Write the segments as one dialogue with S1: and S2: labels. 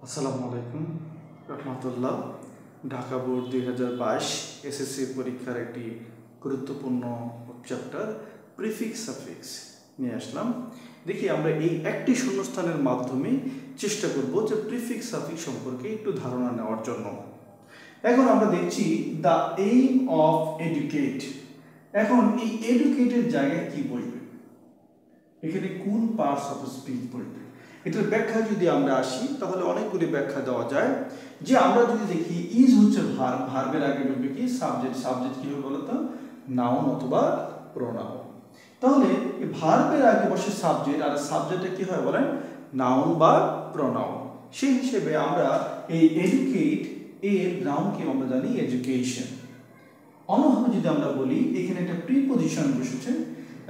S1: আসসালামু আলাইকুম রহমতুল্লাহ। Dhaka board 2022 SSC পরীক্ষার একটি গুরুত্বপূর্ণ চ্যাপ্টার প্রিফিক্স সাফিক্স নিয়ে আসলাম। দেখি আমরা এই একটি শূন্যস্থানের মাধ্যমে চেষ্টা করব যে প্রিফিক্স সাফিক্স সম্পর্কে একটু ধারণা নেওয়ার জন্য। এখন আমরা দেখছি দ্য এইম অফ এডুকেট। এখন এই এডুকেটের জায়গায় কি বলবে, এখানে কোন পার্টস অফ স্পিচ বলবে, এটার ব্যাখ্যা যদি আমরা আসি তাহলে অনেকগুলি ব্যাখ্যা দেওয়া যায়। যে আমরা যদি দেখি ইজ হচ্ছে ভার্ব, ভার্বের আগে বলবে কি সাবজেক্ট, সাবজেক্ট কি হবে বলতো নাউন অথবা প্রোনাউন। তাহলে এই ভার্বের আগে বসে সাবজেক্ট আর সাবজেক্টে কি হয় বলেন নাউন বা প্রোনাউন। সেই হিসেবে আমরা এই এডুকেট এর নাউনকে আমরা জানি এডুকেশন। অন্যভাবে যদি আমরা বলি এখানে একটা প্রিপজিশন বসেছে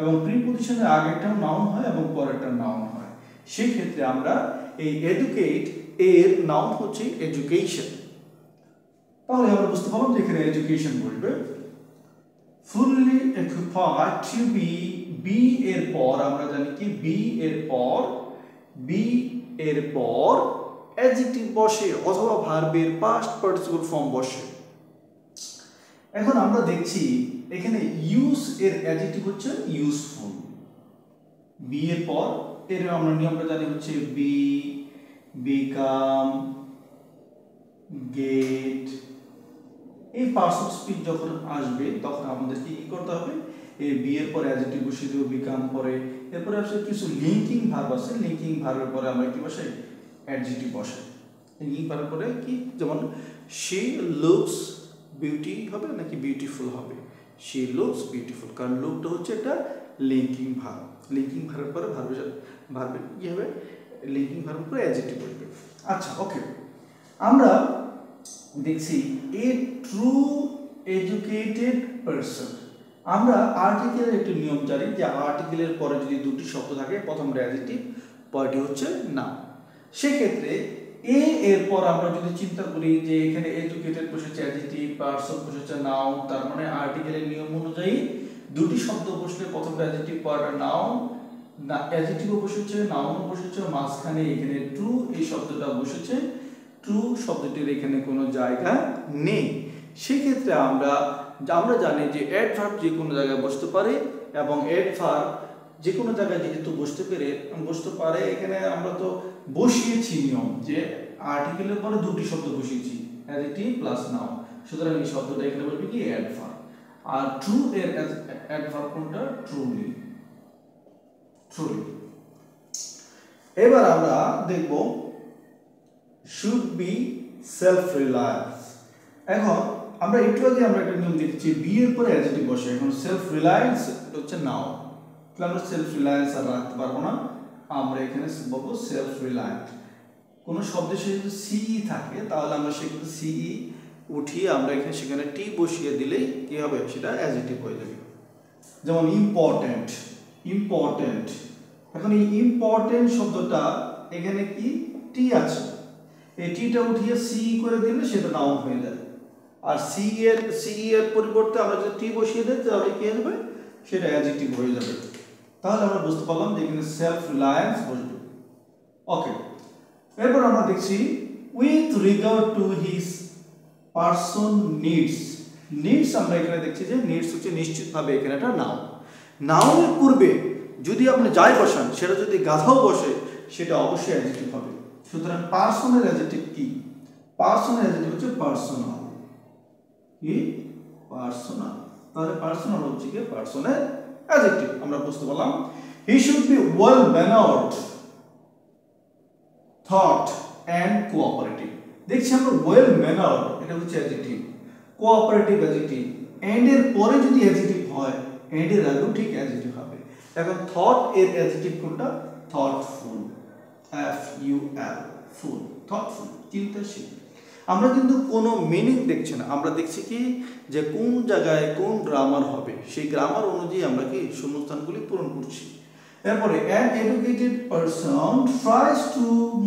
S1: এবং প্রিপজিশনের আগেরটাও নাউন হয় এবং পরেরটা নাউন হয়, সেই ক্ষেত্রে আমরা এই এডুকেট এর নাউন হচ্ছে এডুকেশন। তাহলে আমরা বুঝতে পারলাম যে এখানে এডুকেশন বলবে। Fully occupied to be, be এর পর আমরা জানি কি বি এর পর অ্যাডজেক্টিভ বসে অথবা ভার্বের পাস্ট পার্টিসিপল ফর্ম বসে। এখন আমরা দেখছি এখানে ইউজ এর অ্যাডজেক্টিভ হচ্ছে ইউজফুল। বি এর পর এর আমরা নিয়মটা জানি হচ্ছে বি, বিকাম, গেট। এই পার্টস অফ স্পিচ যখন আসবে তখন আমাদেরকে কি করতে হবে, এই বি এর পরে অ্যাডজেক্টিভ বসিয়ে দেব, বিকাম পরে, এরপরে আসলে কিছু লিঙ্কিং ভার্ব আছে, লিঙ্কিং ভার্বের পরে আমরা কি বসাই অ্যাডজেক্টিভ বসাই। লিঙ্কিং ভার্বের পরে কি, যেমন শি লুকস বিউটি হবে নাকি বিউটিফুল হবে, শি লুকস বিউটিফুল, কারণ লুকটা হচ্ছে এটা লিঙ্কিং ভার্ব। লিঙ্কিং ভার্বের পরে ভার্বের কি হবে লিঙ্কিং ভার্বের পরে অ্যাডজেক্টিভ বলবে। আচ্ছা ওকে, আমরা দেখছি এ ট্রু এডুকেটেড পারসন। আমরা আর্টিকেলের একটি নিয়ম জানি যে আর্টিকেলের পরে যদি দুটি শব্দ থাকে প্রথমটা অ্যাডজেক্টিভ পরটি হচ্ছে নাউন। সেক্ষেত্রে এ এর পর আমরা যদি চিন্তা করি যে এখানে এডুকেটেড বসেছে অ্যাডজেক্টিভ, পারসন বসেছে নাউন, তার মানে আর্টিকেলের নিয়ম অনুযায়ী দুটি শব্দ বসলে প্রথমটা অ্যাডজেক্টিভ পরটা নাউন, অ্যাডজেক্টিভও বসেছে নাউনও বসেছে, মাঝখানে এখানে ট্রু এই শব্দটা বসেছে। ট্রু শব্দটির এখানে কোনো জায়গা নেই। সেক্ষেত্রে আমরা জানি যে অ্যাডভার্ব যে কোনো জায়গায় বসতে পারে এবং অ্যাডভার্ব যে কোনো জায়গায় যেহেতু বসতে পারে, এখানে আমরা তো বসিয়েছি নিয়ম যে আর্টিকেলের পরে দুটি শব্দ বসিয়েছি অ্যাডজেক্টিভ প্লাস নাউন, সুতরাং এই শব্দটা এখানে বলবে কি অ্যাডভার্ব। আর ট্রু এর অ্যাডভার্ব কোনটা ট্রুলি। এবার আমরা দেখব should be self reliance। এখন আমরা একটু আগে আমরা একটা নিয়ম দেখেছি বি এর পরে অ্যাডজেক্টিভ বসে, এখন সেলফ রিলায়েন্স এটা হচ্ছে নাউন, তাহলে আমরা সেলফ রিলায়েন্স আর রাখতে পারবো না, আমরা এখানে বলবো সেলফ রিলায়েন্ট। কোনো শব্দের শেষে যদি সিই থাকে তাহলে আমরা সেক্ষেত্রে সিই উঠিয়ে আমরা এখানে সেখানে টি বসিয়ে দিলেই কি হবে সেটা অ্যাডজেক্টিভ হয়ে যাবে। যেমন ইম্পর্টেন্ট, ইম্পর্টেন্ট। এখন এই ইম্পর্টেন্ট শব্দটা এখানে কি টি আছে, এই টিটা উঠিয়ে সি করে দিলে সেটা নাউন হয়ে যায়। আর সি এর পরিবর্তে আমরা যদি টি বসিয়ে দিই তাহলে কি হবে সেটা অ্যাডজেক্টিভ হয়ে যাবে। তাহলে আমরা বুঝতে পারলাম যে এখানে সেলফ রিলায়েন্স বসবে। ওকে, এরপর আমরা দেখছি with regard to his person needs. Needs আমরা এখানে দেখছি যে নিডস হচ্ছে নিশ্চিতভাবে এখানে একটা নাউন। নাউনের পূর্বে যদি আপনি যাই বসান সেটা যদি গাধাও বসে সেটা অবশ্যই অ্যাডজেক্টিভ হবে। সুতরাং পার্সনের অ্যাডজেক্টিভ কি, পার্সনের অ্যাডজেক্টিভ হচ্ছে পার্সোনাল। কি পার্সোনাল, তাহলে পার্সোনাল হচ্ছে কি পার্সনের অ্যাডজেক্টিভ। আমরা বুঝতে পারলাম he should be well mannered, thought and cooperative. দেখছি আমরা ওয়েল ম্যানার্ড এটা হচ্ছে অ্যাডজেক্টিভ, কোঅপারেটিভ অ্যাডজেক্টিভ, এন্ড এর পরে যদি অ্যাডজেক্টিভ হয় এন্ড এর আগেও ঠিক অ্যাডজেক্টিভ হবে। এখন থট এর অ্যাডজেক্টিভ কোনটা, থটফুল, FUL, ফুল, থটফুল, চিন্তাশীল। আমরা কিন্তু কোনো মিনিং দেখছি না, আমরা দেখছি কি যে কোন জায়গায় কোন গ্রামার হবে সেই গ্রামার অনুযায়ী আমরা কি শূন্যস্থানগুলি পূরণ করছি। এরপরে an educated person tries to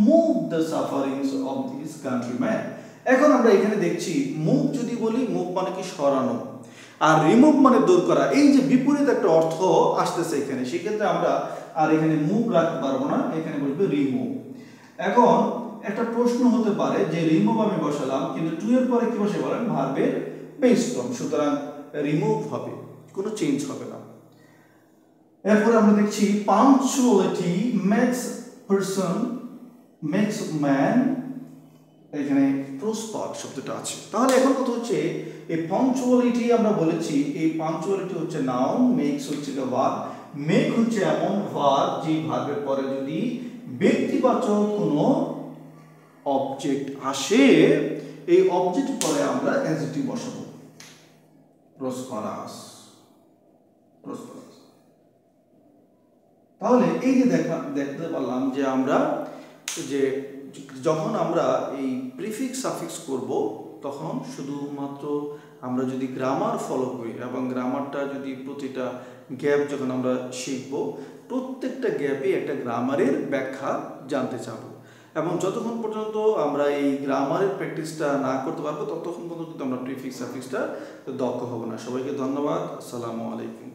S1: move the sufferings of his countrymen। এখন আমরা এখানে দেখছি মুভ যদি বলি মুভ মানে কি সরানো, আর রিমুভ মানে দূর করা, এই যে বিপরীত একটা অর্থ আসতেছে এখানে, সেক্ষেত্রে আমরা আর এখানে মুভ রাখতে পারবো না, এখানে বলবে রিমুভ। এখন একটা প্রশ্ন হতে পারে যে রিমুভ আমি বসালাম কিন্তু টু এর পরে কি বসে বলেন ভার্বের বেস ফর্ম, সুতরাং রিমুভ হবে, কোনো চেঞ্জ হবে না। এরপরে আমরা দেখছি punctuality makes person makes man, এখানে প্রসপার শব্দটা আছে। তাহলে এখন কথা হচ্ছে এই পাংচুয়ালিটি আমরা বলেছি, এই পাংচুয়ালিটি হচ্ছে নাউন, মেক্স হচ্ছে ভার্ব। মেক হচ্ছে এমন ভার্ব যে ভার্বের পরে যদি ব্যক্তিবাচক কোনো অবজেক্ট আসে, এই অবজেক্ট পরে আমরা অ্যাডজেক্টিভ বসাবো, প্রসপারাস, প্রসপারাস। তাহলে এই যে দেখতে পারলাম যে আমরা যে যখন আমরা এই প্রিফিক্স সাফিক্স করব তখন শুধুমাত্র আমরা যদি গ্রামার ফলো করি এবং গ্রামারটা যদি প্রতিটা গ্যাপ যখন আমরা শিখব, প্রত্যেকটা গ্যাপে একটা গ্রামারের ব্যাখ্যা জানতে চাবো, এবং যতক্ষণ পর্যন্ত আমরা এই গ্রামারের প্র্যাকটিসটা না করতে পারবো ততক্ষণ পর্যন্ত কিন্তু আমরা প্রিফিক্স সাফিক্সটা দক্ষ হব না। সবাইকে ধন্যবাদ, আসসালামু আলাইকুম।